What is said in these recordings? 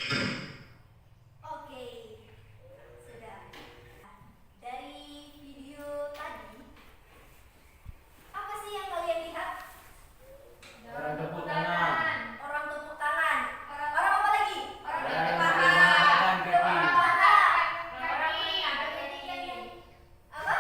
Oke, sudah. Dari video tadi, apa sih yang kalian lihat? Orang tepuk tangan. Orang tepuk tangan. Orang apa lagi? Orang tepuk tepuk tangan. kaki. Tepuk paha. Apa?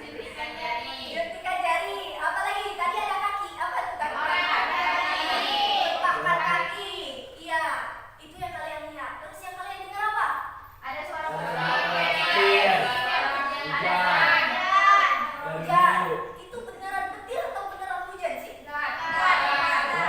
Jentikan jari. Jentikan jari. Apa lagi? Tadi ada kaki. Apa tuh kaki? Tepakkan kaki. Iya, itu yang kalian lihat. Terus yang kalian dengar apa? Ada suara petir. Hujan. Hujan. Itu beneran petir atau beneran hujan sih? Hujan.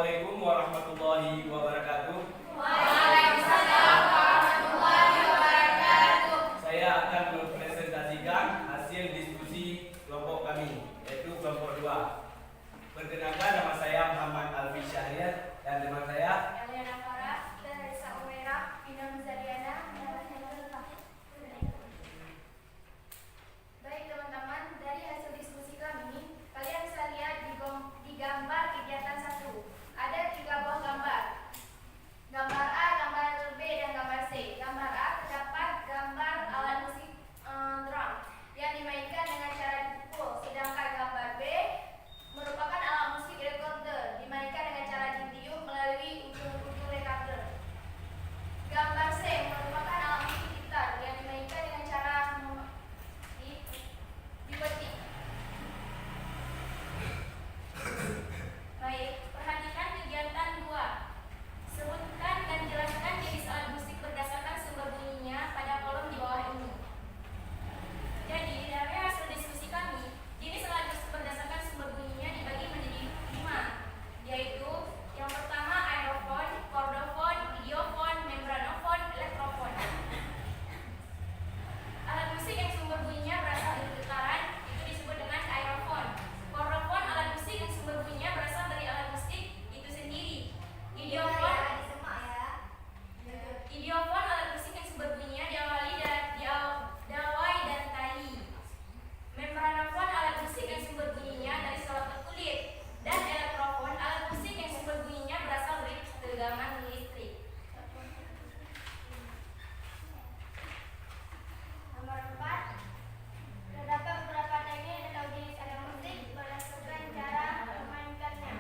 Assalamualaikum warahmatullahi wabarakatuh. Waalaikumsalam warahmatullahi wabarakatuh. Saya akan mempresentasikan hasil diskusi kelompok kami, yaitu kelompok 2. Perkenalkan, nama saya Muhammad Alfi Syahriat dan teman saya Eliana Farah, Teresa Umairah, Ina Muzariana, dan Rahel Fahid. Baik teman-teman, dari hasil diskusi kami, kalian bisa lihat di gambar kegiatan 1. Ada 3 buah gambar. Gambar A, gambar B, dan gambar C. Gambar A terdapat gambar alat musik drum yang dimainkan dengan cara dipukul, sedangkan gambar B merupakan alat musik recorder dimainkan dengan cara ditiup melalui ujung-ujung recorder. Gambar C merupakan alat musik gitar yang dimainkan dengan cara dipetik. Baik, perhatikan kegiatan 2. Sebutkan dan jelaskan jenis alat musik berdasarkan sumber bunyinya pada kolom di bawah ini. Jadi, dari hasil diskusi kami, jenis alat musik berdasarkan sumber bunyinya dibagi menjadi 5, yaitu yang pertama aerofon, chordofon, idiofon, membranofon, elektrofon. Alat musik yang sumber bunyinya berasal dari getaran itu disebut dengan aerofon. Chordofon alat musik yang sumber bunyinya berasal dari alat musik itu sendiri. Idiofon alat musik yang sumber bunyinya diawali dari dawai dan tali. Membranofon alat musik yang sumber bunyinya dari selaput kulit. Dan elektrofon alat musik yang sumber bunyinya berasal dari tegangan listrik. Nomor 4. Terdapat beberapa teknik atau jenis alat musik berdasarkan cara memainkannya.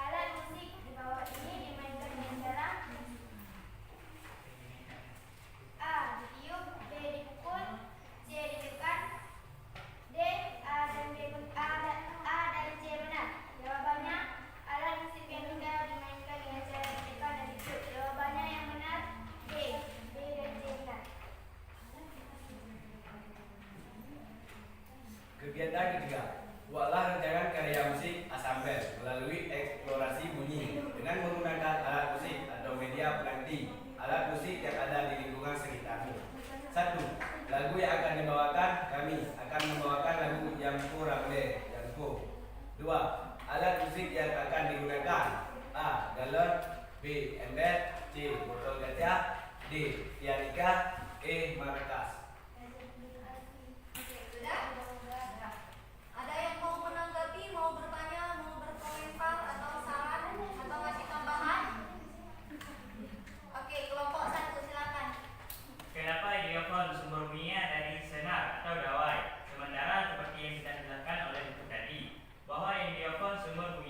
Alat musik di bawah ini dimainkan dengan cara A. Ditiup, B. Dipukul, C. ditekan, D. A dan C benar. Jawabannya, alat musik yang mudah dimainkan dengan cara ditekan dan ditiup. Jawabannya yang benar D. B dan C benar. kegiatan ketiga. Buatlah rancangan karya musik asambel melalui eksplorasi bunyi dengan menggunakan alat musik atau media penanti alat musik yang ada di lingkungan sekitarmu. 1. Lagu yang akan dibawakan, kami akan membawakan lagu Jampo Ramle Jampo. 2. Alat musik yang akan digunakan: A. Galon, B. Ember, C. Botol kaca, D. Pianika, E. Maracas. Sudah? Ada yang mau menanggapi, mau bertanya, mau berkomentar, atau saran, atau ngasih tambahan? Oke, kelompok 1 silakan. Kenapa idiofon sumber bunyinya dari senar atau dawai? Sementara seperti yang kita jelaskan oleh buku tadi, bahwa idiofon sumber